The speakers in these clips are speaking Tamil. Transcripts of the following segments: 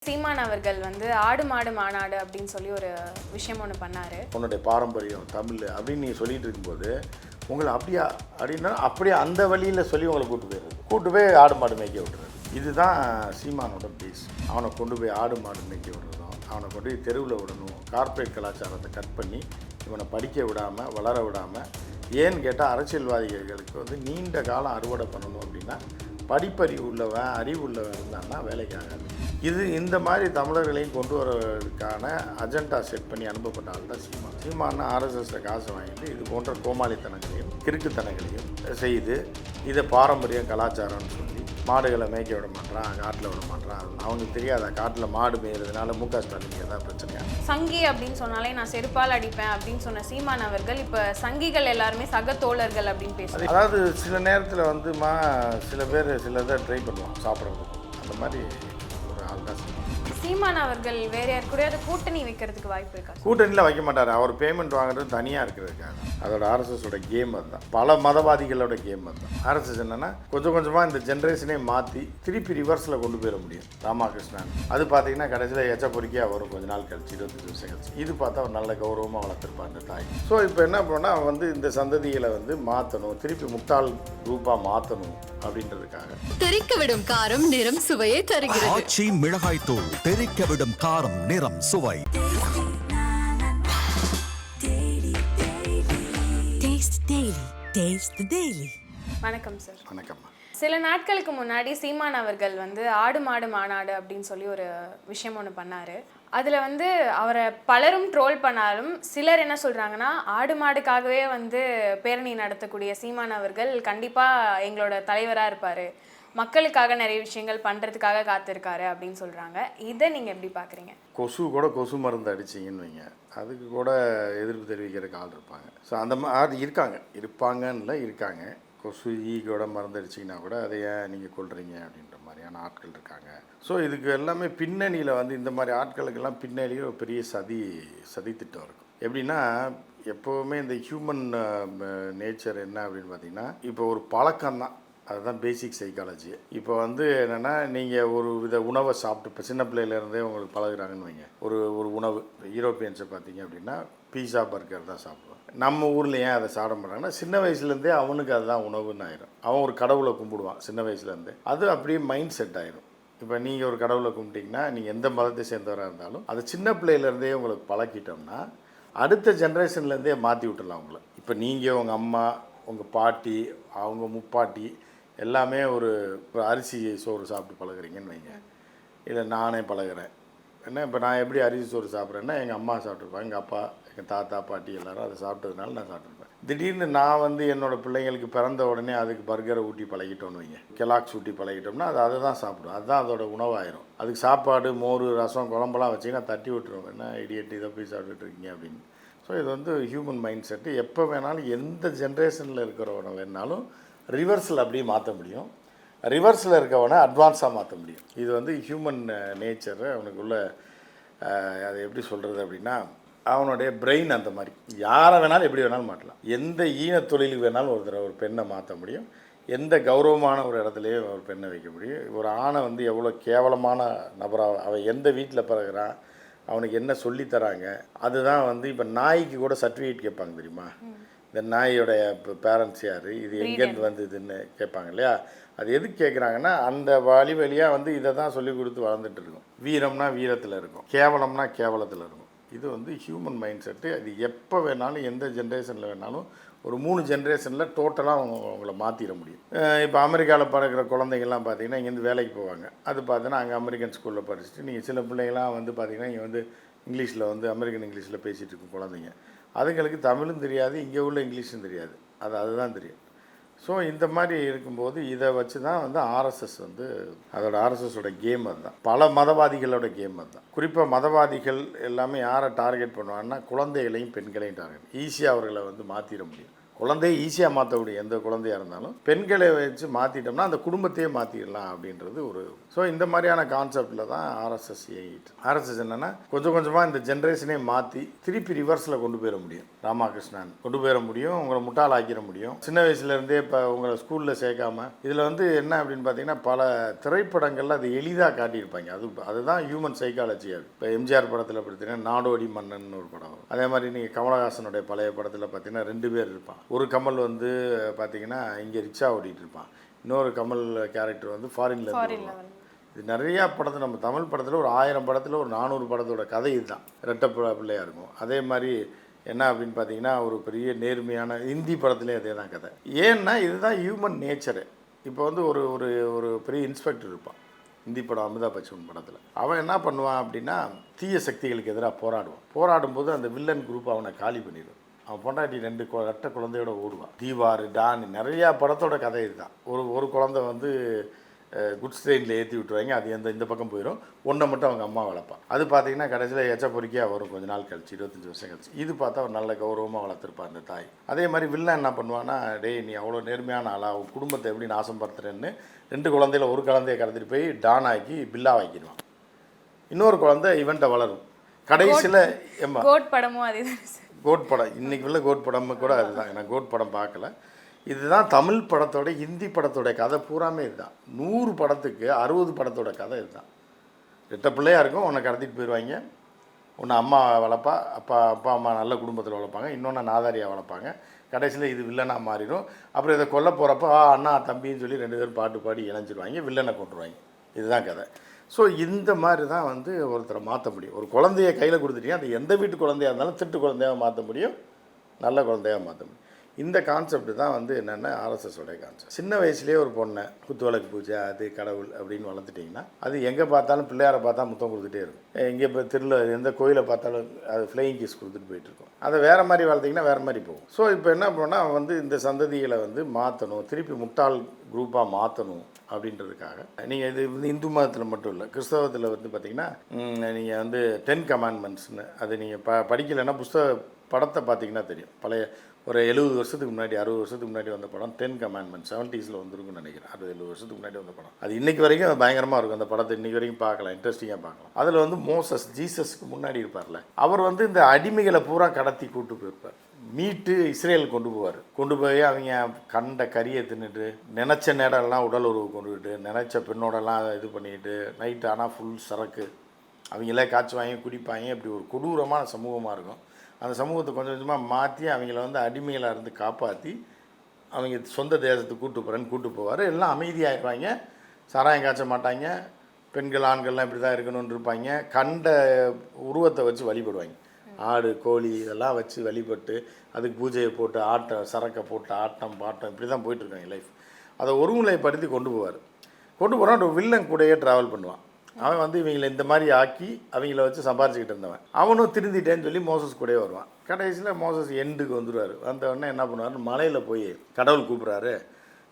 சீமான் அவர்கள் வந்து ஆடு மாடு மாநாடு அப்படின்னு சொல்லி ஒரு விஷயம் ஒன்று பண்ணார். உன்னுடைய பாரம்பரியம் தமிழ் அப்படின்னு நீ சொல்லிட்டு இருக்கும்போது உங்களை அப்படியா அப்படின்னா அப்படியே அந்த வழியில் சொல்லி உங்களை கூட்டு போய் ஆடு மாடு மேய்க்க விட்டுறது. இதுதான் சீமானோட பேஸ். அவனை கொண்டு போய் ஆடு மாடு மேய்க்க விடுறதும், அவனை கொண்டு போய் தெருவில் விடணும், கார்ப்பரேட் கலாச்சாரத்தை கட் பண்ணி இவனை படிக்க விடாமல் வளர விடாமல். ஏன்னு கேட்டால் அரசியல்வாதிகளுக்கு வந்து நீண்ட காலம் அறுவடை பண்ணணும் அப்படின்னா படிப்பறிவு உள்ளவன் அறிவு உள்ளவன் இருந்தான்னா வேலைக்கு ஆகாது. இந்த மாதிரி தமிழர்களையும் கொண்டு வரதுக்கான அஜெண்டா செட் பண்ணி அனுப்பப்பட்ட ஆள் தான் சீமான். சீமான் ஆர்எஸ்எஸில் காசு வாங்கிட்டு இது போன்ற கோமாளித்தனங்களையும் கிறுக்குத்தனங்களையும் செய்து இதை பாரம்பரியம் கலாச்சாரம்னு சொல்லி மாடுகளை மேய்க்க விட மாட்டான், காட்டில் விட மாட்டான். அவங்களுக்கு தெரியாதா காட்டில் மாடு மேய்கிறதுனால முக ஸ்டாலினுக்கு எதாவது பிரச்சனையா? சங்கி அப்படின்னு சொன்னாலே நான் செருப்பால் அடிப்பேன் அப்படின்னு சொன்ன சீமான் அவர்கள் இப்போ சங்கிகள் எல்லாருமே சக தோழர்கள் அப்படின்னு பேசுகிறாங்க. அதாவது சில நேரத்தில் வந்துமா சில பேர் சில இதை ட்ரை பண்ணுவான் சாப்பிட்றதுக்கு. அந்த மாதிரி ஒரு ஆள் தான் சீமான் அவர்கள் வேற யார் கூடயாவது கூட்டணி வைக்கிறதுக்கு வாய்ப்பு இருக்கா? கூட்டணியில் வைக்க மாட்டார். அவர் பேமெண்ட் வாங்குறது தனியாக இருக்கிறதுக்காக. அதோட ஆர்எஸ்எஸோட கேம் அதுதான். பல மதவாதிகளோட கேம் அதுதான். ஆர்எஸ்எஸ் என்னன்னா கொஞ்சம் கொஞ்சமாக இந்த ஜென்ரேஷனே மாற்றி திருப்பி ரிவர்ஸில் கொண்டு போயிட முடியும். ராமகிருஷ்ணன் அது பார்த்தீங்கன்னா கடைசியில் எச்ச பொறுக்கியாக வரும் கொஞ்ச நாள் கழிச்சு, 25 வருஷம் கழிச்சு. இது பார்த்தா அவர் நல்ல கௌரவமாக வளர்த்துருப்பார் இந்த தாய். ஸோ இப்போ என்ன பண்ணால் அவன் வந்து இந்த சந்ததிகளை வந்து மாற்றணும், திருப்பி முட்டாள் குரூப்பாக மாற்றணும் அப்படின்றதுக்காக. தெறிக்க விடும் காரம் நிறம் சுவையை தருகிறது. ஆச்சி மிளகாய் தூள் தெறிக்க விடும் காரம் நிறம் சுவை. வணக்கம் சார். வணக்கம். சில நாட்களுக்கு முன்னாடி சீமான் அவர்கள் வந்து ஆடு மாடு மாநாடு அப்படின்னு சொல்லி ஒரு விஷயம் ஒன்று பண்ணார். அதில் வந்து அவரை பலரும் ட்ரோல் பண்ணாலும் சிலர் என்ன சொல்கிறாங்கன்னா, ஆடு மாடுக்காகவே வந்து பேரணி நடத்தக்கூடிய சீமான் அவர்கள் கண்டிப்பாக எங்களோட தலைவராக இருப்பார், மக்களுக்காக நிறைய விஷயங்கள் பண்ணுறதுக்காக காத்திருக்காரு அப்படின்னு சொல்கிறாங்க. இதை நீங்கள் எப்படி பார்க்குறீங்க? கொசு கூட கொசு மருந்து அடிச்சிங்கன்னு வைங்க, அதுக்கு கூட எதிர்ப்பு தெரிவிக்கிறதுக்கு ஆள் இருப்பாங்க. ஸோ அந்த மாதிரி இருப்பாங்கன்னு இருக்காங்க. கொசு ஈகோட மருந்து அடிச்சிங்கன்னா கூட அதை ஏன் நீங்கள் கொள்றீங்க அப்படின்ற மாதிரியான ஆட்கள் இருக்காங்க. ஸோ இதுக்கு எல்லாமே பின்னணியில் வந்து இந்த மாதிரி ஆட்களுக்கெல்லாம் பின்னணியில் ஒரு பெரிய சதி திட்டம் இருக்கும். எப்படின்னா எப்போவுமே இந்த ஹியூமன் நேச்சர் என்ன அப்படின்னு பார்த்தீங்கன்னா, இப்போ ஒரு பழக்கம்தான், அதுதான் பேசிக் சைக்காலஜி. இப்போ வந்து என்னென்னா, நீங்கள் ஒரு வித உணவை சாப்பிட்டு இப்போ சின்ன பிள்ளையிலேருந்தே உங்களுக்கு பழகுறாங்கன்னு வைங்க. ஒரு உணவு யூரோப்பியன்ஸை பார்த்தீங்க அப்படின்னா பீஸா பர்கர் தான் சாப்பிடுவாங்க. நம்ம ஊரில் ஏன் அதை சாப்பிட மாட்டாங்கன்னா, சின்ன வயசுலேருந்தே அவனுக்கு அதுதான் உணவுன்னு ஆயிரும். அவன் ஒரு கடவுளை கும்பிடுவான் சின்ன வயசுலேருந்தே. அது அப்படியே மைண்ட் செட் ஆயிரும். இப்போ நீங்கள் ஒரு கடவுளை கும்பிட்டிங்கன்னா நீங்கள் எந்த மதத்தை சேர்ந்தவராக இருந்தாலும் அது சின்ன பிள்ளையிலேருந்தே உங்களுக்கு பழக்கிட்டோம்னா அடுத்த ஜென்ரேஷன்லேருந்தே மாற்றி விட்டுடலாம் உங்களை. இப்போ நீங்கள் உங்கள் அம்மா, உங்கள் பாட்டி, அவங்க முப்பாட்டி எல்லாமே ஒரு அரிசி சோறு சாப்பிட்டு பழகுறீங்கன்னு வைங்க. இல்லை நானே பழகுறேன். என்ன இப்போ நான் எப்படி அரிசி சோறு சாப்பிட்றேன்னா, எங்கள் அம்மா சாப்பிட்ருப்பாங்க, எங்கள் அப்பா, எங்கள் தாத்தா பாட்டி எல்லோரும் அதை சாப்பிட்டதுனால நான் சாப்பிட்ருப்பேன். திடீர்னு நான் வந்து என்னோடய பிள்ளைங்களுக்கு பிறந்த உடனே அதுக்கு பர்கரை ஊட்டி பழகிட்டோன்னு வைங்க, கெலாக்ஸ் ஊட்டி பழகிட்டோம்னா அது அதை தான் சாப்பிடும். அதுதான் அதோட உணவாயிரும். அதுக்கு சாப்பாடு, மோர், ரசம், குழம்பெல்லாம் வச்சிங்கன்னா தட்டி விட்டுருவோம். என்ன இடியட்டு இதை போய் சாப்பிட்டுட்டு இருக்கீங்க அப்படின்னு. ஸோ இது வந்து ஹியூமன் மைண்ட் செட்டு. எப்போ வேணாலும் எந்த ஜென்ரேஷனில் இருக்கிறவனை வேணாலும் ரிவர்ஸில் அப்படியே மாற்ற முடியும், ரிவர்ஸில் இருக்கவனை அட்வான்ஸாக மாற்ற முடியும். இது வந்து ஹியூமன் நேச்சரு. அவனுக்குள்ள அதை எப்படி சொல்கிறது அப்படின்னா, அவனுடைய பிரெயின் அந்த மாதிரி. யாரை வேணாலும் எப்படி வேணாலும் மாட்டலாம். எந்த ஈன தொழிலுக்கு வேணாலும் ஒரு பெண்ணை மாற்ற முடியும். எந்த கௌரவமான ஒரு இடத்துலையே ஒரு பெண்ணை வைக்க முடியும். ஒரு ஆணை வந்து எவ்வளோ கேவலமான நபராக அவன் எந்த வீட்டில் பிறகுறான், அவனுக்கு என்ன சொல்லித்தராங்க, அதுதான் வந்து இப்போ நாய்க்கு கூட சர்டிஃபிகேட் கேட்பாங்க தெரியுமா? இந்த நாயோடைய பேரண்ட்ஸ் யார், இது எங்கேருந்து வந்ததுன்னு கேட்பாங்க இல்லையா? அது எதுக்கு கேட்குறாங்கன்னா, அந்த வழியாக வந்து இதை தான் சொல்லி கொடுத்து வளர்ந்துட்டு இருக்கும். வீரம்னா வீரத்தில் இருக்கும், கேவலம்னா கேவலத்தில் இருக்கும். இது வந்து ஹியூமன் மைண்ட் செட்டு. அது எப்போ வேணாலும் எந்த ஜென்ரேஷனில் வேணாலும் ஒரு 3 ஜென்ரேஷனில் டோட்டலாக அவங்கள மாற்றிட முடியும். இப்போ அமெரிக்காவில் பிறக்கிற குழந்தைங்கள்லாம் பார்த்தீங்கன்னா இங்கேருந்து வேலைக்கு போவாங்க. அது பார்த்தீங்கன்னா அங்கே அமெரிக்கன் ஸ்கூலில் படிச்சுட்டு, நீங்கள் சில பிள்ளைங்களாம் வந்து பார்த்திங்கன்னா இங்கே வந்து இங்கிலீஷில் வந்து அமெரிக்கன் இங்கிலீஷில் பேசிகிட்டு இருக்கும் குழந்தைங்க. அதுங்களுக்கு தமிழும் தெரியாது, இங்கே உள்ள இங்கிலீஷும் தெரியாது, அதுதான் தெரியும். ஸோ இந்த மாதிரி இருக்கும்போது இதை வச்சு தான் வந்து ஆர்எஸ்எஸ் வந்து அதோட ஆர்எஸ்எஸோட கேம் அதுதான். பல மதவாதிகளோட கேம் அதுதான். குறிப்பாக மதவாதிகள் எல்லாமே யாரை டார்கெட் பண்ணுவாங்கன்னா, குழந்தைகளையும் பெண்களையும் டார்கெட். ஈஸியாக அவர்களை வந்து மாற்றிட முடியும். குழந்தையை ஈஸியாக மாற்றக்கூடிய எந்த குழந்தையாக இருந்தாலும் பெண்களை வச்சு மாற்றிட்டோம்னா அந்த குடும்பத்தையே மாற்றிடலாம் அப்படின்றது ஒரு. ஸோ இந்த மாதிரியான கான்செப்டில் தான் ஆர்எஸ்எஸ் இயங்கிட்டு. ஆர்எஸ்எஸ் என்னென்னா கொஞ்சம் கொஞ்சமாக இந்த ஜென்ரேஷனே மாற்றி திருப்பி ரிவர்ஸில் கொண்டு போயிட முடியும். ராமகிருஷ்ணன் கொண்டு போயிட முடியும், உங்களை முட்டாள் ஆக்கிட முடியும். சின்ன வயசுலேருந்தே இப்போ உங்களை ஸ்கூலில் சேர்க்காம இதில் வந்து என்ன அப்படின்னு பார்த்தீங்கன்னா பல திரைப்படங்களில் அது எளிதாக காட்டியிருப்பாங்க. அதுதான் ஹியூமன் சைக்காலஜி. அது இப்போ எம்ஜிஆர் படத்தில் பார்த்தீங்கன்னா நாடோடி மன்னன் ஒரு படம் வரும். அதே மாதிரி நீங்கள் கமலஹாசனுடைய பழைய படத்தில் பார்த்தீங்கன்னா 2 பேர் இருப்பான். ஒரு கமல் வந்து பார்த்தீங்கன்னா இங்கே ரிக்ஷா ஓட்டிகிட்டு இருப்பான், இன்னொரு கமல் கேரக்டர் வந்து ஃபாரின்ல இருந்து. இது நிறையா படத்தில் நம்ம தமிழ் படத்தில் ஒரு 1000 படத்தில் ஒரு 400 படத்தோட கதை இதுதான். ரெட்டை பிள்ளையாக இருக்கும். அதே மாதிரி என்ன அப்படின்னு பார்த்தீங்கன்னா ஒரு பெரிய நேர்மையான ஹிந்தி படத்துலேயே அதே தான் கதை. ஏன்னா இதுதான் ஹியூமன் நேச்சரு. இப்போ வந்து ஒரு ஒரு ஒரு பெரிய இன்ஸ்பெக்டர் இருப்பான் ஹிந்தி படம், அமிதாப் பச்சன் படத்தில். அவன் என்ன பண்ணுவான் அப்படின்னா தீய சக்திகளுக்கு எதிராக போராடும்போது அந்த வில்லன் குரூப் அவனை காலி பண்ணிடுவான். அவன் பொண்டாட்டி 2 ரெட்டை குழந்தையோட ஓடுவான். தீவார், டான், நிறையா படத்தோட கதை இதுதான். ஒரு குழந்தை வந்து குட்ஸ் ட்ரெயினில் ஏற்றி விட்டுருவாங்க, அது இந்த பக்கம் போயிடும். ஒன்றை மட்டும் அவங்க அம்மா வளர்ப்பான். அது பார்த்தீங்கன்னா கடைசியில் எச்ச பொறுக்கியாக வரும் கொஞ்ச நாள் கழிச்சு, 25 வருஷம் கழிச்சு. இது பார்த்தா அவர் நல்ல கௌரவமாக வளர்த்துருப்பான் அந்த தாய். அதே மாதிரி வில்லன் என்ன பண்ணுவான்னா, டேய் நீ அவ்வளோ நேர்மையான ஆளா, உன் குடும்பத்தை எப்படி நாசப்படுத்துறேன்னு 2 குழந்தையில ஒரு குழந்தைய கடத்திட்டு போய் டான் ஆக்கி பில்லா வைக்கிடுவான். இன்னொரு குழந்தை இவன்ட்ட வளரும். கடைசியில் கோட் படமும் அதே கோட் படம் இன்றைக்கி உள்ள கோட் படம் கூட அதுதான். நான் கோட் படம் பார்க்கல. இதுதான் தமிழ் படத்தோட ஹிந்தி படத்தோட கதை பூராமே இதுதான். 100 படத்துக்கு 60 படத்தோட கதை இதுதான். ரெட்டை பிள்ளையாக இருக்கும், உன்னை கடத்திட்டு போயிடுவாங்க. உன்னை அம்மா வளர்ப்பா, அப்பா அம்மா நல்ல குடும்பத்தில் வளர்ப்பாங்க, இன்னொன்று நாதாரியாக வளர்ப்பாங்க. கடைசியில் இது வில்லனாக மாறிடும். அப்புறம் இதை கொல்ல போகிறப்ப அண்ணா தம்பின்னு சொல்லி 2 பேரும் பாட்டு பாடி இணைஞ்சிடுவாங்க, வில்லனை கொண்டுருவாங்க. இதுதான் கதை. ஸோ இந்த மாதிரி தான் வந்து ஒருத்தரை மாற்ற முடியும். ஒரு குழந்தைய கையில் கொடுத்துட்டீங்க, அது எந்த வீட்டு குழந்தையாக இருந்தாலும் திட்டு குழந்தையாக மாற்ற முடியும், நல்ல குழந்தையாக மாற்ற முடியும். இந்த கான்செப்ட் தான் வந்து என்னென்னா ஆர்எஸ்எஸோடைய கான்செப்ட். சின்ன வயசுலேயே ஒரு பொண்ணை குத்துவிளக்கு பூஜை அது கடவுள் அப்படின்னு வளர்த்துட்டிங்கன்னா அது எங்கே பார்த்தாலும் பிள்ளையாரை பார்த்தா முத்தம் கொடுத்துட்டே இருக்கும். எங்கே இப்போ திருவிழா எந்த கோயிலை பார்த்தாலும் அது ஃப்ளையிங் கிஸ் கொடுத்துட்டு போயிட்டுருக்கும். அதை வேறு மாதிரி வளர்த்திங்கன்னா வேறு மாதிரி போகும். ஸோ இப்போ என்ன பண்ணால் வந்து இந்த சந்ததிகளை வந்து மாற்றணும், திருப்பி முட்டாள் குரூப்பாக மாற்றணும் அப்படின்றதுக்காக நீங்கள் இது வந்து இந்து மதத்தில் மட்டும் இல்லை, கிறிஸ்தவத்தில் வந்து பார்த்திங்கன்னா நீங்கள் வந்து 10 கமாண்ட்மெண்ட்ஸ்னு அது நீங்கள் படிக்கலைன்னா புஸ்தக படத்தை பார்த்தீங்கன்னா தெரியும். பழைய ஒரு 70 வருஷத்துக்கு முன்னாடி 60 வருஷத்துக்கு முன்னாடி வந்த படம் 10 கமாண்ட்மெண்ட்ஸ் 70s வந்திருக்குன்னு நினைக்கிறேன். 60-70 வருஷத்துக்கு முன்னாடி வந்த படம். அது இன்றைக்கி வரைக்கும் பயங்கரமாக இருக்கும். அந்த படத்தை இன்றைக்கி வரைக்கும் பார்க்கலாம், இன்ட்ரெஸ்டிங்காக பார்க்கலாம். அதில் வந்து மோசஸ் ஜீசஸ்க்கு முன்னாடி இருப்பார்ல, அவர் வந்து இந்த அடிமைகளை பூரா கடத்தி கூட்டு போயிருப்பார். மீட்டு இஸ்ரேல் கொண்டு போய் அவங்க கண்ட கறியை தின்னுட்டு நினச்ச நேரம்லாம் உடல் உறவு கொண்டுக்கிட்டு நினச்ச பெண்ணோடலாம் இது பண்ணிக்கிட்டு நைட்டு ஆனால் ஃபுல் சரக்கு அவங்களே காய்ச்சுவாங்க குடிப்பாங்க. இப்படி ஒரு கொடூரமான சமூகமாக இருக்கும். அந்த சமூகத்தை கொஞ்சம் கொஞ்சமாக மாற்றி அவங்கள வந்து அடிமைகளாக இருந்து காப்பாற்றி அவங்க சொந்த தேசத்துக்கு கூட்டு போவார். எல்லாம் அமைதியாகிடுவாங்க, சாராயம் காய்ச்ச மாட்டாங்க, பெண்கள் ஆண்கள்லாம் இப்படி தான் இருக்கணும்னு இருப்பாங்க. கண்ட உருவத்தை வச்சு வழிபடுவாங்க. ஆடு கோழி இதெல்லாம் வச்சு வழிபட்டு அதுக்கு பூஜையை போட்டு சரக்கை போட்டு ஆட்டம் பாட்டம் இப்படி தான் போயிட்டுருக்காங்க லைஃப். அதை ஒருமுறைப்படுத்தி கொண்டு போகிறான். ஒரு வில்லன் கூடயே ட்ராவல் பண்ணுவான். அவன் வந்து இவங்களை இந்த மாதிரி ஆக்கி அவங்கள வச்சு சம்பாரிச்சிக்கிட்டு இருந்தவன். அவனும் திருந்திட்டேன்னு சொல்லி மோசஸ் கூடயே வருவான். கடைசியில் மோசஸ் எண்டுக்கு வந்துடுவார். வந்தவொடனே என்ன பண்ணுவார், மலையில் போய் கடவுள் கூப்பிட்றாரு,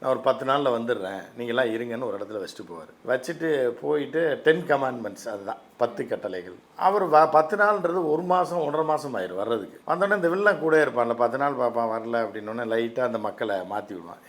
நான் ஒரு 10 நாளில் வந்துடுறேன், நீங்களாம் இருங்கன்னு ஒரு இடத்துல வச்சுட்டு போவார். வச்சுட்டு போயிட்டு 10 கமாண்ட்மெண்ட்ஸ் அதுதான் 10 கட்டளைகள். அவர் 10 நாள்ன்றது 1 மாதம் 1.5 மாதம் ஆயிடும் வர்றதுக்கு. வந்தோடனே இந்த வில்லன் கூட இருப்பான்ல, 10 நாள் பார்ப்பான், வரல அப்படின்னோடனே லைட்டாக அந்த மக்களை மாற்றி விடுவான்.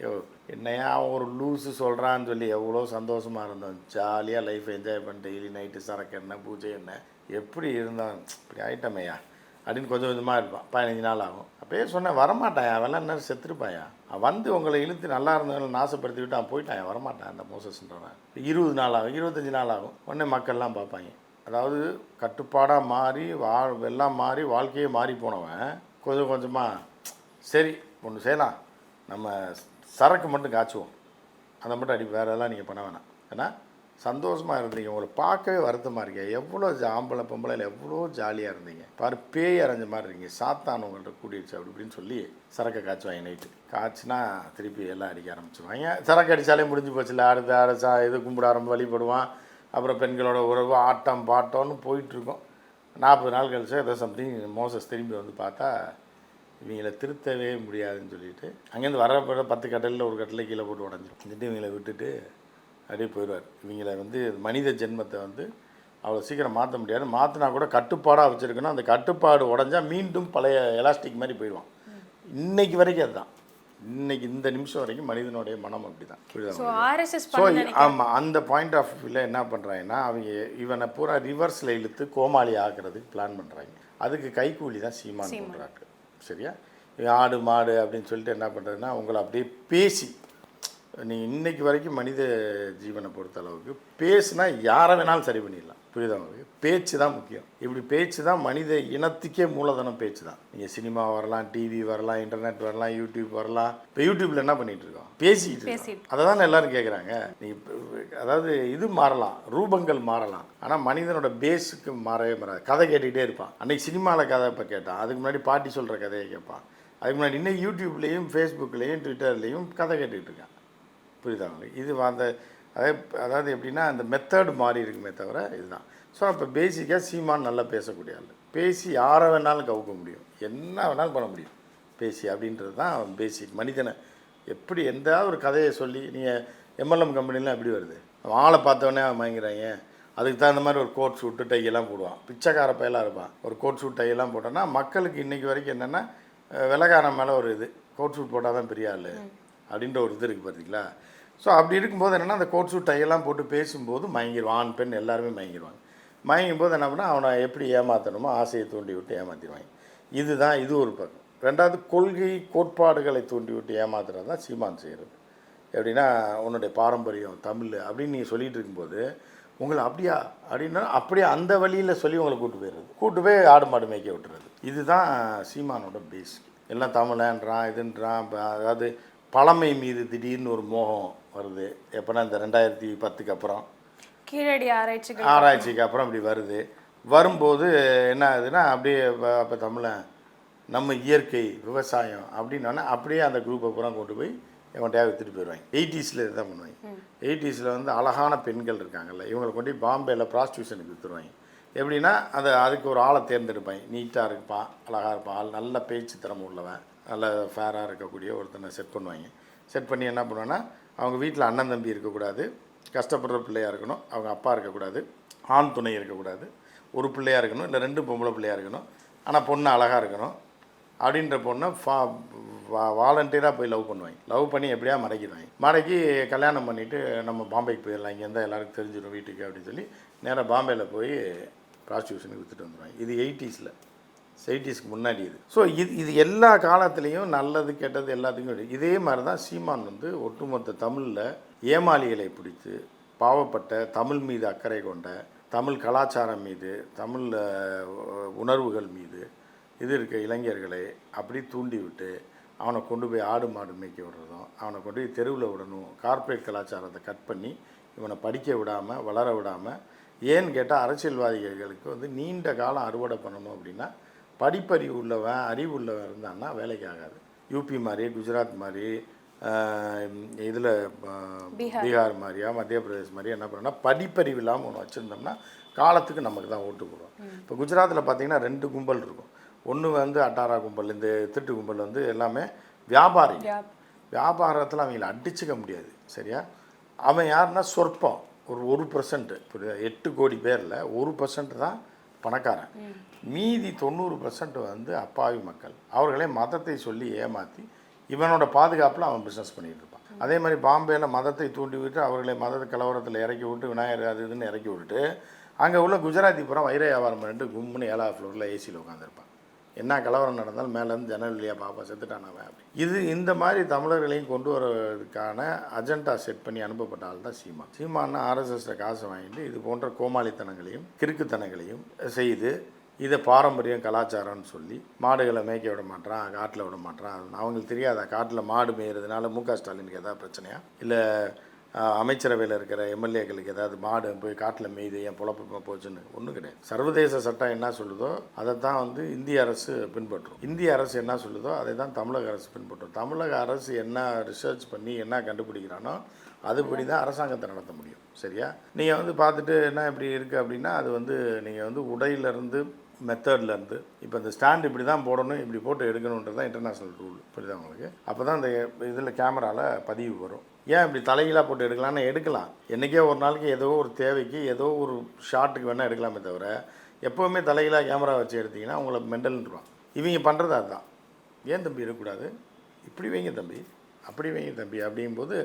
என்னையா அவன் ஒரு லூஸு சொல்கிறான்னு சொல்லி எவ்வளோ சந்தோஷமாக இருந்தோம், ஜாலியாக லைஃப் என்ஜாய் பண்ணிட்டு டெய்லி நைட்டு சரக்கு என்ன பூஜை என்ன எப்படி இருந்தான், இப்படி ஆயிட்டமையா அப்படின்னு கொஞ்சம் கொஞ்சமாக இருப்பான். 15 நாள் ஆகும். அப்போயே சொன்னேன் வரமாட்டான், அவெல்லாம் என்ன செத்துருப்பாயா, வந்து உங்களை இழுத்து நல்லா இருந்தவங்களை நாசப்படுத்தி விட்டு அவன் போயிட்டான், வரமாட்டான் அந்த மோசஸ்ன்றவன். 20 நாள் ஆகும், 25 நாள் ஆகும். உடனே மக்கள்லாம் பார்ப்பாங்க. அதாவது கட்டுப்பாடாக மாறி எல்லாம் மாறி வாழ்க்கையே மாறி போனவன் கொஞ்சம் கொஞ்சமாக சரி ஒன்று செய்யலாம், நம்ம சரக்கு மட்டும் காய்ச்சுவோம், அதை மட்டும் வேறு எல்லாம் நீங்கள் பண்ண வேணாம், ஏன்னா சந்தோஷமாக இருந்தீங்க, உங்களை பார்க்கவே வருத்தமாக இருக்கீங்க, எவ்வளோ ஆம்பளை பொம்பளையில் எவ்வளோ ஜாலியாக இருந்தீங்க பாரு, பேய் அரைஞ்ச மாதிரி இருக்கீங்க, சாத்தான் உங்கள்கிட்ட கூட்டிடுச்சு அப்படி இப்படின்னு சொல்லி சரக்கை காய்ச்சுவாங்க. நைட்டு காய்ச்சினா திருப்பி எல்லாம் அடிக்க ஆரம்பிச்சுருவாங்க. சரக்கு அடித்தாலே முடிஞ்சு போச்சுல, அடுத்த இது கும்பிட ஆரம்பி வழிபடுவான். அப்புறம் பெண்களோட உறவு ஆட்டம் பாட்டம்னு போயிட்டுருக்கோம். 40 நாள் கழிச்சு ஏதோ சம்திங் மோசஸ் திரும்பி வந்து பார்த்தா இவங்களை திருத்தவே முடியாதுன்னு சொல்லிட்டு அங்கேருந்து வரப்போ 10 கட்டலில் ஒரு கட்டளை கீழே போட்டு உடஞ்சிட்டு இவங்களை விட்டுட்டு அப்படியே போயிடுவார். இவங்களை வந்து மனித ஜென்மத்தை வந்து அவ்வளோ சீக்கிரம் மாற்ற முடியாது. மாற்றினா கூட கட்டுப்பாடாக வச்சுருக்கணும். அந்த கட்டுப்பாடு உடஞ்சா மீண்டும் பழைய எலாஸ்டிக் மாதிரி போயிடுவான். இன்றைக்கி வரைக்கும் அதுதான். இன்னைக்கு இந்த நிமிஷம் வரைக்கும் மனிதனுடைய மனம் அப்படி தான். ஸோ ஆர்எஸ்எஸ் ஸோ ஆமாம், அந்த பாயிண்ட் ஆஃப் வியூவில் என்ன பண்ணுறாங்கன்னா அவங்க இவனை பூரா ரிவர்ஸில் இழுத்து கோமாளி ஆக்குறதுக்கு பிளான் பண்ணுறாங்க. அதுக்கு கைக்கூலி தான் சீமான் பண்ணுறாங்க. சரியா? ஆடு மாடு அப்படின்னு சொல்லிட்டு என்ன பண்ணுறதுன்னா உங்களை அப்படியே பேசி, நீ இன்னைக்கு வரைக்கும் மனித ஜீவனை பொறுத்த அளவுக்கு பேசுனா யாரை வேணாலும் சரி பண்ணிடலாம். புரியுதா உங்களுக்கு? பேச்சு தான் முக்கியம். இப்படி பேச்சு தான் மனித இனத்துக்கே மூலதனம். பேச்சு தான். நீங்கள் சினிமா வரலாம், டிவி வரலாம், இன்டர்நெட் வரலாம், யூடியூப் வரலாம். இப்போ யூடியூப்பில் என்ன பண்ணிகிட்டு இருக்கோம்? பேசிக்கிட்டு. அதை தான் எல்லாரும் கேட்குறாங்க. நீ அதாவது இது மாறலாம், ரூபங்கள் மாறலாம், ஆனால் மனிதனோட பேஸுக்கு மாறவே மாறாது. கதை கேட்டுக்கிட்டே இருப்பான். அன்றைக்கி சினிமாவில் கதை இப்போ கேட்டான், அதுக்கு முன்னாடி பாட்டி சொல்கிற கதையை கேட்பான், அதுக்கு முன்னாடி இன்னும் யூடியூப்லேயும் ஃபேஸ்புக்லேயும் ட்விட்டர்லேயும் கதை கேட்டுக்கிட்டு இருக்கான். புரியுதா உங்களுக்கு? இது அந்த அதாவது எப்படின்னா அந்த மெத்தட் மாறி இருக்குமே தவிர இதுதான். ஸோ அப்போ பேசிக்காக சீமான் நல்லா பேசக்கூடிய ஆள். பேசி யாரை வேணாலும் கவுக்க முடியும், என்ன வேணாலும் பண்ண முடியும் பேசி. அப்படின்றது தான் பேசிக். மனிதனை எப்படி எந்த ஒரு கதையை சொல்லி நீங்கள் எம்எல்எம் கம்பெனிலாம் எப்படி வருது? ஆளை பார்த்தோன்னே மயங்கிறாங்க. அதுக்கு தகுந்த மாதிரி ஒரு கோட் ஷூட்டு டையெல்லாம் போடுவான். பிச்சைக்கார பையெல்லாம் இருப்பான். ஒரு கோட் ஷூட் டையெல்லாம் போட்டோன்னா மக்களுக்கு இன்றைக்கி வரைக்கும் என்னென்னா விலகாரம் மேலே ஒரு இது, கோட் ஷூட் போட்டால் தான் பெரிய ஆள் அப்படின்ற ஒரு இது இருக்குது பார்த்தீங்களா? ஸோ அப்படி இருக்கும்போது என்னென்னா அந்த கோட் ஷூட் டையெல்லாம் போட்டு பேசும்போது மயங்கிடுவான். ஆண் பெண் எல்லாருமே மயங்கிடுவாங்க. மயங்கும் போது என்ன பண்ணால் அவனை எப்படி ஏமாற்றணுமோ ஆசையை தூண்டி விட்டு ஏமாற்றிடுவாங்க. இதுதான் இது ஒரு பக்கம். ரெண்டாவது கொள்கை கோட்பாடுகளை தூண்டி விட்டு ஏமாத்துறது தான் சீமான் செய்கிறது. எப்படின்னா உன்னுடைய பாரம்பரியம் தமிழ் அப்படின்னு நீங்கள் சொல்லிகிட்டு இருக்கும்போது உங்களை அப்படியா அப்படின்னா அப்படியே அந்த வழியில் சொல்லி உங்களை கூட்டு போய் ஆடு மாடு மேய்க்க விட்டுறது. இதுதான் சீமானோட பேஸ். எல்லாம் தமிழன்றான் இதுன்றான். அதாவது பழமை மீது திடீர்னு ஒரு மோகம் வருது. எப்போனா இந்த 2010க்கு அப்புறம் கீழடி ஆராய்ச்சிக்கு அப்புறம் இப்படி வருது. வரும்போது என்ன ஆகுதுன்னா அப்படியே அப்போ தமிழன் நம்ம இயற்கை விவசாயம் அப்படின்னா அப்படியே அந்த குரூப்பை பூரா கொண்டு போய் எவன்ட்டையாக விற்றுட்டு போயிடுவாங்க. 80ஸில் இதுதான் பண்ணுவாங்க. 80ஸில் வந்து அழகான பெண்கள் இருக்காங்கல்ல, இவங்களை கொண்டு போய் பாம்பேயில் ப்ராஸ்டியூஷனுக்கு விற்றுருவாங்க. எப்படின்னா அதுக்கு ஒரு ஆளை தேர்ந்தெடுப்பாங்க. நீட்டாக இருப்பான், அழகாக இருப்பான், ஆள் நல்ல பேச்சு திறமை உள்ளவன், நல்ல ஃபேராக இருக்கக்கூடிய ஒருத்தனை செட் பண்ணுவாங்க. செட் பண்ணி என்ன பண்ணுவாங்கன்னா அவங்க வீட்டில் அண்ணன் தம்பி இருக்கக்கூடாது, கஷ்டப்படுற பிள்ளையாக இருக்கணும், அவங்க அப்பா இருக்கக்கூடாது, ஆண் துணை இருக்கக்கூடாது, ஒரு பிள்ளையாக இருக்கணும், இல்லை 2 பொம்பளை பிள்ளையாக இருக்கணும், ஆனால் பொண்ணு அழகாக இருக்கணும் அப்படின்ற பொண்ணை வாலண்டியராக போய் லவ் பண்ணுவாங்க. லவ் பண்ணி எப்படியா மடக்கி கல்யாணம் பண்ணிவிட்டு நம்ம பாம்பேக்கு போயிடலாம், இங்கே இருந்தால் எல்லாருக்கும் தெரிஞ்சிடும் வீட்டுக்கு அப்படின்னு சொல்லி நேராக பாம்பேயில் போய் ப்ராஸ்டியூஷனுக்கு விற்றுட்டு வந்துடுவாங்க. இது 80ஸ்க்கு முன்னாடி இது. ஸோ இது எல்லா காலத்துலேயும் நல்லது கெட்டது எல்லாத்துக்கும் இதே மாதிரி தான் சீமான் வந்து ஒட்டுமொத்த தமிழில் ஏமாளிகளை பிடித்து பாவப்பட்ட தமிழ் மீது அக்கறை கொண்ட, தமிழ் கலாச்சாரம் மீது, தமிழ் உணர்வுகள் மீது இது இருக்க இளைஞர்களை அப்படி தூண்டி விட்டு அவனை கொண்டு போய் ஆடு மாடு மேய்க்க விடுறதும், அவனை கொண்டு போய் தெருவில் விடணும், கார்ப்பரேட் கலாச்சாரத்தை கட் பண்ணி இவனை படிக்க விடாமல் வளர விடாமல். ஏன்னு கேட்டால் அரசியல்வாதிகளுக்கு வந்து நீண்ட காலம் அறுவடை பண்ணணும் அப்படின்னா படிப்பறிவு உள்ளவன் அறிவு உள்ளவன் இருந்தான்னா வேலைக்கு ஆகாது. யூபி மாதிரி, குஜராத் மாதிரி, இதில் பீகார் மாதிரியா, மத்திய பிரதேஷ் மாதிரியா என்ன பண்ணோன்னா படிப்பறிவு இல்லாமல் ஒன்று வச்சுருந்தோம்னா காலத்துக்கு நமக்கு தான் ஓட்டு போடுவோம். இப்போ குஜராத்தில் பார்த்திங்கன்னா 2 கும்பல் இருக்கும். ஒன்று வந்து அட்டாரா கும்பல், இந்த திட்டு கும்பல் வந்து எல்லாமே வியாபாரி. வியாபாரத்தில் அவங்கள அடிச்சுக்க முடியாது. சரியா? அவன் யாருன்னா சொற்பம், ஒரு 1%. புரியுதா? 8 கோடி பேரில் 1% தான் பணக்காரன். மீதி 90% வந்து அப்பாவி மக்கள். அவர்களே மதத்தை சொல்லி ஏமாற்றி இவனோட பாதுகாப்பில் அவன் பிஸ்னஸ் பண்ணிகிட்டு இருப்பான். அதே மாதிரி பாம்பேயில் மதத்தை தூண்டி விட்டு அவர்களை மத கலவரத்தில் இறக்கி விட்டு விநாயகர் அது இதுன்னு இறக்கி விட்டுட்டு அங்கே உள்ள குஜராத்தி புறம் வைர வியாபாரம் பண்ணிட்டு கும்முன்னு 7வது ஃப்ளோரில் ஏசியில் உட்காந்துருப்பான். என்ன கலவரம் நடந்தாலும் மேலேருந்து ஜன்னல் வழியாக பாப்பா செத்துட்டானவன் அப்படி. இந்த மாதிரி தமிழர்களையும் கொண்டு வரதுக்கான அஜெண்டா செட் பண்ணி அனுப்பப்பட்ட ஆள் தான் சீமான். சீமான்னா ஆர்எஸ்எஸில் காசை வாங்கிட்டு இது போன்ற கோமாளித்தனங்களையும் கிறுக்குத்தனங்களையும் செய்து இதை பாரம்பரியம் கலாச்சாரம்னு சொல்லி மாடுகளை மேய்க்க விட மாட்டான், காட்டில் விட மாட்டான். அவங்களுக்கு தெரியாதா காட்டில் மாடு மேய்கிறதுனால மு க ஸ்டாலினுக்கு எதாவது பிரச்சனையா, இல்லை அமைச்சரவையில் இருக்கிற எம்எல்ஏக்களுக்கு ஏதாவது மாடு போய் காட்டில் மேய்து என் பொழப்பு போச்சுன்னு ஒன்றும் கிடையாது. சர்வதேச சட்டம் என்ன சொல்லுதோ அதை தான் வந்து இந்திய அரசு பின்பற்றும். இந்திய அரசு என்ன சொல்லுதோ அதை தான் தமிழக அரசு பின்பற்றும். தமிழக அரசு என்ன ரிசர்ச் பண்ணி என்ன கண்டுபிடிக்கிறானோ அதுபடி தான் அரசாங்கத்தை நடத்த முடியும். சரியா? நீங்கள் வந்து பார்த்துட்டு என்ன இப்படி இருக்குது அப்படின்னா அது வந்து நீங்கள் வந்து உடையிலேருந்து மெத்தட்லேருந்து இப்போ இந்த ஸ்டாண்ட் இப்படி தான் போடணும், இப்படி போட்டு எடுக்கணுன்றது தான் இன்டர்நேஷ்னல் ரூல். புரியுதா உங்களுக்கு? அப்போ தான் இந்த இதில் கேமராவில் பதிவு வரும். ஏன் இப்படி தலைகீழாக போட்டு எடுக்கலாம்னு எடுக்கலாம். என்றைக்கே ஒரு நாளைக்கு ஏதோ ஒரு தேவைக்கு ஏதோ ஒரு ஷாட்டுக்கு வேணால் எடுக்கலாமே தவிர எப்போவுமே தலைகீழாக கேமரா வச்சு எடுத்திங்கன்னா உங்களை மெண்டல்ன்றான். இவங்க பண்ணுறது அதுதான். ஏன் தம்பி இருக்கக்கூடாது? இப்படி வைங்க தம்பி, அப்படி வைங்க தம்பி அப்படிங்கும்போது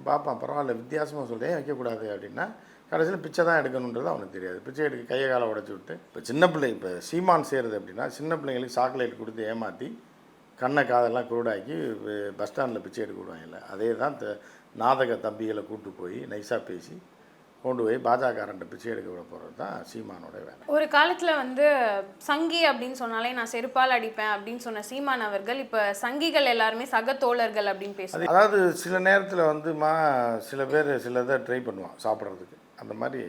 பார்ப்பான், பரவாயில்ல வித்தியாசமாக சொல்கிறேன் வைக்கக்கூடாது அப்படின்னா கடைசியில் பிச்சை தான் எடுக்கணுன்றது அவனுக்கு தெரியாது. பிச்சை எடுக்க கையை காலை உடச்சி விட்டு இப்போ சின்ன பிள்ளை இப்போ சீமான் செய்கிறது அப்படின்னா சின்ன பிள்ளைங்களுக்கு சாக்லேட் கொடுத்து ஏமாற்றி கண்ணை காதெல்லாம் குருடாக்கி பஸ் ஸ்டாண்டில் பிச்சை எடுக்க விடுவாங்கல்ல, அதே தான் நாதக தம்பிகளை கூப்பிட்டு போய் நைஸாக பேசி கொண்டு போய் பாஜகரண்ட பிச்சை எடுக்க விட போகிறது தான் சீமானோட வேலை. ஒரு காலத்தில் வந்து சங்கி அப்படின்னு சொன்னாலே நான் செருப்பால் அடிப்பேன் அப்படின்னு சொன்ன சீமான் அவர்கள் இப்போ சங்கிகள் எல்லாருமே சக தோழர்கள் அப்படின்னு பேசுவாங்க. அதாவது சில நேரத்தில் வந்து சில பேர் சிலதை ட்ரை பண்ணுவான் சாப்பிட்றதுக்கு, அந்த மாதிரி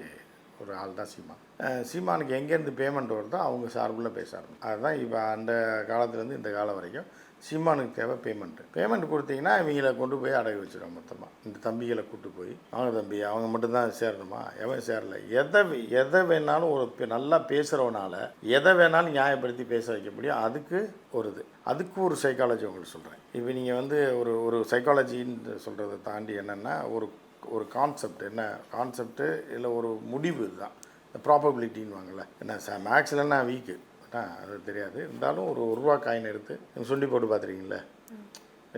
ஒரு ஆள் தான் சீமான். சீமானுக்கு எங்கேருந்து பேமெண்ட் வருதோ அவங்க சார்பில் பேச ஆரம்பிச்சு. அதுதான் இப்போ அந்த காலத்துலேருந்து இந்த காலம் வரைக்கும் சீமானுக்கு தேவை பேமெண்ட் கொடுத்தீங்கன்னா இவங்களை கொண்டு போய் அடகு வச்சிடும் மொத்தமாக. இந்த தம்பிகளை கூப்பிட்டு போய் அவங்க தம்பி அவங்க மட்டும்தான் சேரணுமா, எவன் சேரலை, எதை வேணாலும் ஒரு நல்லா பேசுகிறவனால எதை வேணாலும் நியாயப்படுத்தி பேச வைக்க முடியும். அதுக்கு ஒரு சைக்காலஜி உங்களுக்கு சொல்கிறேன். இப்போ நீங்கள் வந்து ஒரு சைக்காலஜின்னு சொல்கிறத தாண்டி என்னென்னா ஒரு கான்செப்ட் இல்லை ஒரு முடிவு இதுதான். இந்த ப்ராபபிலிட்டின்னு வாங்கல, என்ன மேக்ஸில் நான் வீக்கு அது தெரியாது, இருந்தாலும் ஒரு ரூபா காயின் எடுத்து சுண்டி போட்டு பார்த்துருக்கீங்களே,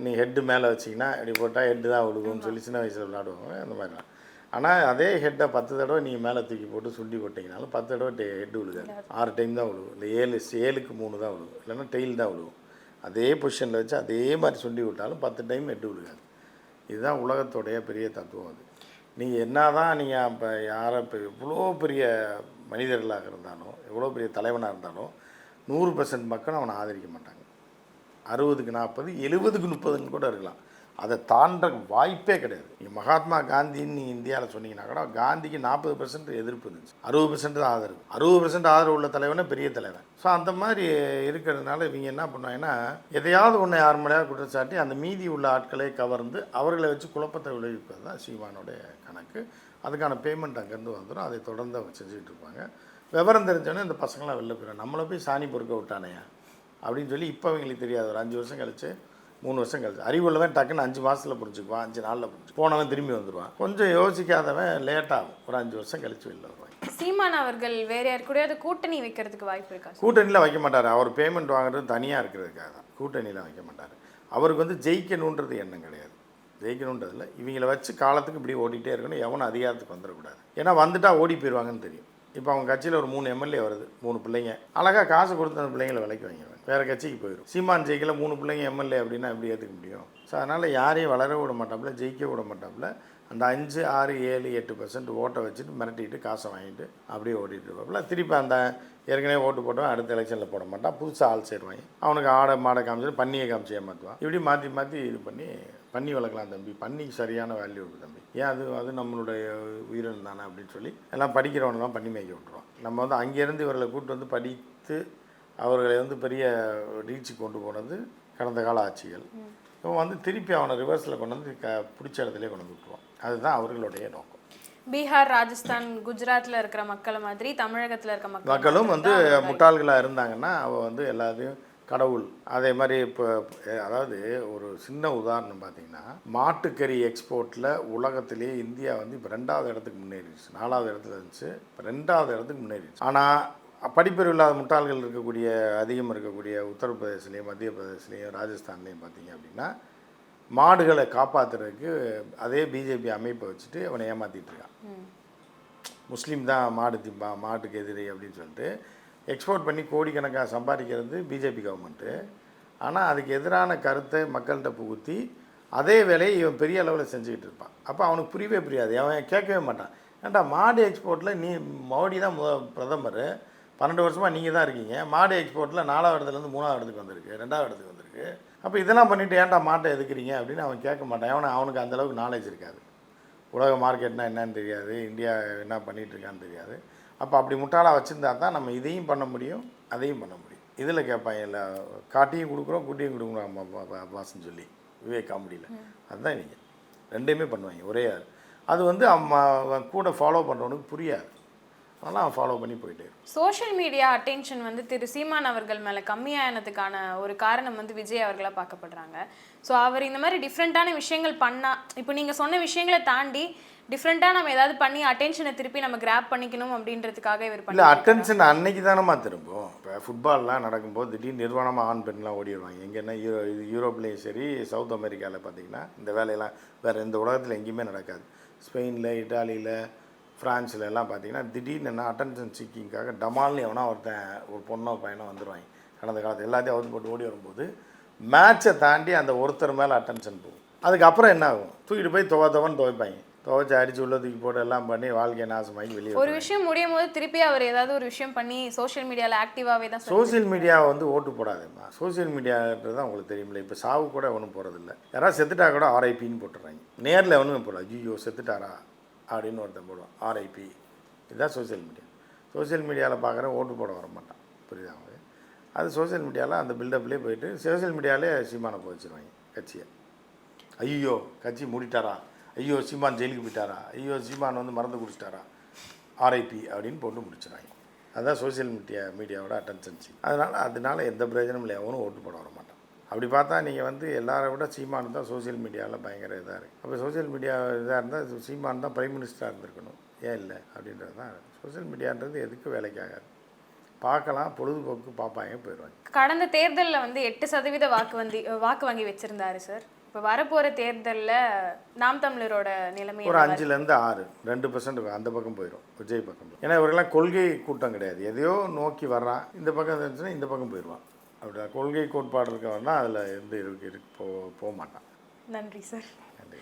நீங்கள் ஹெட்டு மேலே வச்சிங்கன்னா இப்படி போட்டால் ஹெட்டு தான் விழுகும்னு சொல்லி சின்ன வயசில் விளையாடுவாங்க அந்த மாதிரி தான். ஆனால் அதே ஹெட்டை 10 தடவை நீங்கள் மேலே தூக்கி போட்டு சுண்டி போட்டிங்கனாலும் 10 தடவை ஹெட்டு விழுகாது, 6 டைம் தான் விழுகும், இல்லை 7க்கு 3 தான் விழுகும், இல்லைன்னா டெயில் தான் விழுகும். அதே பொசிஷனில் வச்சு அதே மாதிரி சுண்டி விட்டாலும் 10 டைம் ஹெட்டு விழுகாது. இதுதான் உலகத்தோடைய பெரிய தத்துவம். அது நீங்கள் என்ன தான் நீங்கள் இப்போ இப்போ எவ்வளோ பெரிய மனிதர்களாக இருந்தாலும் எவ்வளோ பெரிய தலைவனாக இருந்தாலும் 100% மக்கள் அவனை ஆதரிக்க மாட்டாங்க. 60க்கு 40, 70க்கு 30ன்னு கூட இருக்கலாம். அதை தாண்ட வாய்ப்பே கிடையாது. நீங்கள் மகாத்மா காந்தின்னு நீங்கள் இந்தியாவில் சொன்னீங்கன்னா கூட காந்திக்கு 40% எதிர்ப்பு இருந்துச்சு, 60% தான் ஆதரவு. 60% ஆதரவு உள்ள தலைவனே பெரிய தலைவன். ஸோ அந்த மாதிரி இருக்கிறதுனால இவங்க என்ன பண்ணுவாங்கன்னா எதையாவது ஒன்று யார் மேலேயாவது குற்றச்சாட்டி அந்த மீதி உள்ள ஆட்களை கவர்ந்து அவர்களை வச்சு குழப்பத்தை விளைவிப்பது தான் சீமானோடைய கணக்கு. அதுக்கான பேமெண்ட் அங்கேருந்து வந்துடும். அதை தொடர்ந்து அவங்க செஞ்சுக்கிட்டு இருப்பாங்க. விவரம் தெரிஞ்சோன்னே இந்த பசங்களாம் வெளில போயிடும். நம்மளை போய் சாணி பொறுக்க விட்டானையா அப்படின்னு சொல்லி இப்போ அவங்களுக்கு தெரியாது. ஒரு 5 வருஷம் கழிச்சு 3 வருஷம் கழிச்சு அறிவுள்ளவன் டக்குன்னு 5 மாதத்தில் புரிஞ்சுக்குவான், 5 நாளில் புரிஞ்சு போனவன் திரும்பி வந்துடுவான். கொஞ்சம் யோசிக்காதவன் லேட்டாகும், ஒரு 5 வருஷம் கழிச்சு வெளில வருவாங்க. சீமான் அவர்கள் வேற யார் கூடயாவது கூட்டணி வைக்கிறதுக்கு வாய்ப்பு இருக்கா? கூட்டணியில் வைக்க மாட்டார். அவர் பேமெண்ட் வாங்குறது தனியாக இருக்கிறதுக்காக தான். கூட்டணியில் வைக்க மாட்டார். அவருக்கு வந்து ஜெயிக்கணுன்றது எண்ணம் கிடையாது. ஜெயிக்கணுன்றதில்ல, இவங்களை வச்சு காலத்துக்கு இப்படி ஓடிட்டே இருக்கணும், எவனும் அதிகாரத்துக்கு வந்துடக்கூடாது. ஏன்னா வந்துட்டால் ஓடி போயிடுவாங்கன்னு தெரியும். இப்போ அவங்க கட்சியில் ஒரு 3 எம்எல்ஏ வருது, 3 பிள்ளைங்க அழகாக காசு கொடுத்து அந்த பிள்ளைங்களை விலைக்கு வாங்கிடுவாங்க, வேறு கட்சிக்கு போயிடும். சீமான் ஜெயிக்கல 3 பிள்ளைங்க எம்எல்ஏ அப்படின்னா எப்படி ஏற்றுக்க முடியும்? ஸோ அதனால் யாரையும் வளர விட மாட்டாப்புல, ஜெயிக்க விட மாட்டாப்புல. அந்த 5, 6, 7, 8% ஓட்டை வச்சுட்டு மிரட்டிட்டு காசை வாங்கிட்டு அப்படியே ஓடிட்டு இருப்பாப்புல. திருப்பி அந்த ஏற்கனவே ஓட்டு போட்டவன் அடுத்த எலெக்ஷனில் போட மாட்டான், புதுசாக ஆள் சேருவாங்க. அவனுக்கு மாடை காமிச்சிட்டு பன்னியை காமிச்சு ஏமாற்றுவான். இப்படி மாற்றி இது பண்ணி பண்ணி வளர்க்கலாம் தம்பி, பன்னிக்கு சரியான வேல்யூ இருக்குது தம்பி, ஏன் அது நம்மளுடைய உயிரினம் தானே அப்படின்னு சொல்லி எல்லாம் படிக்கிறவனை தான் பண்ணி மேய்க்க விட்டுருவான். நம்ம வந்து அங்கேருந்து இவர்களை கூப்பிட்டு வந்து படித்து அவர்களை வந்து பெரிய ரீச்சுக்கு கொண்டு போனது கடந்த கால ஆட்சிகள். இவன் வந்து திருப்பி அவனை ரிவர்ஸில் கொண்டு வந்து பிடிச்ச இடத்துலேயே கொண்டு வந்து விட்டுருவான். அதுதான் அவர்களுடைய நோக்கம். பீகார், ராஜஸ்தான், குஜராத்தில் இருக்கிற மக்களை மாதிரி தமிழகத்தில் இருக்க மக்களும் வந்து முட்டாள்களாக இருந்தாங்கன்னா அவள் வந்து எல்லாத்தையும் கடவுள். அதே மாதிரி இப்போ அதாவது ஒரு சின்ன உதாரணம் பார்த்தீங்கன்னா மாட்டுக்கறி எக்ஸ்போர்ட்டில் உலகத்திலேயே இந்தியா வந்து இப்போ 2வது இடத்துக்கு முன்னேறிடுச்சு. 4வது இடத்துல இருந்துச்சு, இப்போ 2வது இடத்துக்கு முன்னேறிடுச்சு. ஆனால் படிப்பறிவு இல்லாத முட்டாள்கள் இருக்கக்கூடிய அதிகம் இருக்கக்கூடிய உத்தரப்பிரதேசிலையும் மத்திய பிரதேசிலையும் ராஜஸ்தான்லேயும் பார்த்தீங்க அப்படின்னா மாடுகளை காப்பாற்றுறதுக்கு அதே பிஜேபி அமைப்பை வச்சுட்டு அவனை ஏமாற்றிட்டு இருக்கான். முஸ்லீம் தான் மாட்டுக்கு எதிரி அப்படின்னு சொல்லிட்டு எக்ஸ்போர்ட் பண்ணி கோடிக்கணக்காக சம்பாதிக்கிறது பிஜேபி கவர்மெண்ட்டு. ஆனால் அதுக்கு எதிரான கருத்தை மக்கள்கிட்ட புகுத்தி அதே வேலையை இவன் பெரிய அளவில் செஞ்சுக்கிட்டு இருப்பான். அப்போ அவனுக்கு புரியவே புரியாது, அவன் கேட்கவே மாட்டான். ஏன்டா மாடு எக்ஸ்போர்ட்டில் மோடி தான் பிரதமர், 12 வருஷமாக நீங்கள் தான் இருக்கீங்க, மாடு எக்ஸ்போர்ட்டில் 4வது இடத்துலேருந்து 3வது இடத்துக்கு வந்திருக்கு, 2வது இடத்துக்கு வந்திருக்கு, அப்போ இதெல்லாம் பண்ணிவிட்டு ஏன்டா மாட்டை எதுக்குறீங்க அப்படின்னு அவன் கேட்க மாட்டான். அவனுக்கு அந்தளவுக்கு நாலேஜ் இருக்காது, உலக மார்க்கெட்னா என்னன்னு தெரியாது, இந்தியா என்ன பண்ணிகிட்ருக்கான்னு தெரியாது. அப்போ அப்படி முட்டாளாக வச்சுருந்தா தான் நம்ம இதையும் பண்ண முடியும் அதையும் பண்ண முடியும். இதில் கேட்பாங்க இல்லை காட்டியும் கொடுக்குறோம் குட்டியும் கொடுக்குறோம் பாசன்னு சொல்லி விவேக் காமெடியில். அதுதான் இவங்க 2மே பண்ணுவாங்க ஒரே ஆள். அது வந்து அவன் கூட ஃபாலோ பண்ணுறவனுக்கு புரியாது, அதனால் அவன் ஃபாலோ பண்ணி போயிட்டே இருக்கும். சோஷியல் மீடியா அட்டென்ஷன் வந்து திரு சீமான் அவர்கள் மேலே கம்மியானதுக்கான ஒரு காரணம் வந்து விஜய் அவர்களாக பார்க்கப்படுறாங்க. ஸோ அவர் இந்த மாதிரி டிஃப்ரெண்ட்டான விஷயங்கள் பண்ணால், இப்போ நீங்கள் சொன்ன விஷயங்களை தாண்டி டிஃப்ரெண்ட்டாக நம்ம ஏதாவது பண்ணி அட்டென்ஷனை திருப்பி நம்ம கிராப் பண்ணிக்கணும் அப்படின்றதுக்காக இவர் இல்லை பண்ணி அட்டென்ஷன் அன்னைக்கு தானம்மா திரும்பும். இப்போ ஃபுட்பால்லாம் நடக்கும்போது திடீர்னு நிர்வாணமாக ஆண் பெண்லாம் ஓடிடுவாங்க. எங்கன்னா யூரோப்லேயும் சரி, சவுத் அமெரிக்காவில் பார்த்தீங்கன்னா இந்த வேலையெல்லாம் வேறு எந்த உலகத்தில் எங்கேயுமே நடக்காது. ஸ்பெயினில், இட்டாலியில், ஃப்ரான்ஸில் எல்லாம் பார்த்தீங்கன்னா திடீர்னு என்ன அட்டென்ஷன் சீக்கிங்காக டமால்னு எவனா ஒருத்தன் ஒரு பொண்ணோ பையனோ வந்துடுவாங்க. கடந்த காலத்தில் எல்லாத்தையும் அவுத்து போட்டு ஓடி வரும்போது மேட்சை தாண்டி அந்த ஒருத்தர் மேலே அட்டென்ஷன் போகும். அதுக்கப்புறம் என்ன ஆகும், தூக்கிட்டு போய் துவைத்தவன்னு துவைப்பாங்க. துவைச்சி அடித்து உள்ள தூக்கி போட்டு எல்லாம் பண்ணி வாழ்க்கையை நாசமாகி வெளியே ஒரு விஷயம் முடியும் போது திருப்பி அவர் ஏதாவது ஒரு விஷயம் பண்ணி சோஷியல் மீடியாவில் ஆக்டிவாகவே தான் சோசியல் மீடியாவை வந்து ஓட்டு போடாதேம்மா. சோசியல் மீடியான்றது தான் உங்களுக்கு தெரியுமில்ல. இப்போ சாவு கூட ஒன்றும் போகிறதில்ல. யாராவது செத்துட்டா கூட ஆர்ஐபின்னு போட்டுறாங்க. நேரில் ஒன்றுமே போடல, ஐயோ செத்துட்டாரா அப்படின்னு ஒருத்தன் போடுவான் ஆர்ஐபி. இதுதான் சோசியல் மீடியா. சோசியல் மீடியாவில் பார்க்குற ஓட்டு போட வர மாட்டான், புரியுதா அவங்க. அது சோசியல் மீடியாவில் அந்த பில்டப்லேயே போயிட்டு சோசியல் மீடியாவிலே சீமானை போய் வச்சுருவாங்க கட்சியை. ஐயோ கட்சி மூடிட்டாரா, ஐயோ சீமான் ஜெயிலுக்கு போயிட்டாரா, ஐயோ சீமான் வந்து மறந்து குடிச்சிட்டாரா, ஆர்ஐபி அப்படின்னு போட்டு முடிச்சிடுவாங்க. அதுதான் சோசியல் மீடியாவோட அட்டென்ஷன்சி. அதனால் எந்த பிரயோஜனமும் இல்லை, அவனும் ஓட்டு போட வர மாட்டான். அப்படி பார்த்தா நீங்கள் வந்து எல்லாரை விட சீமான் தான் சோசியல் மீடியாவில் பயங்கர இதாக இருக்குது. அப்போ சோசியல் மீடியா இதாக இருந்தால் சீமான் தான் பிரைம் மினிஸ்டராக இருந்திருக்கணும், ஏன் இல்லை அப்படின்றது தான். சோசியல் மீடியான்றது எதுக்கு வேலைக்கு ஆகாது. பார்க்கலாம், பொழுதுபோக்கு பார்ப்பாங்க, போயிடுவாங்க. கடந்த தேர்தலில் வந்து 8% வாக்கு வங்கி வச்சுருந்தாரு சார். இப்போ வரப்போகிற தேர்தலில் நாம் தமிழரோட நிலைமை ஒரு 5லேருந்து 6, 2% அந்த பக்கம் போயிடும், விஜய் பக்கம். ஏன்னா இவரெல்லாம் கொள்கை கூட்டம் கிடையாது, எதையோ நோக்கி வர்றான். இந்த பக்கம் இருந்துச்சுன்னா இந்த பக்கம் போயிடுவான். அப்படி கொள்கை கோட்பாடு இருக்கவன்னா அதில் இருந்து போக மாட்டான். நன்றி சார். நன்றி.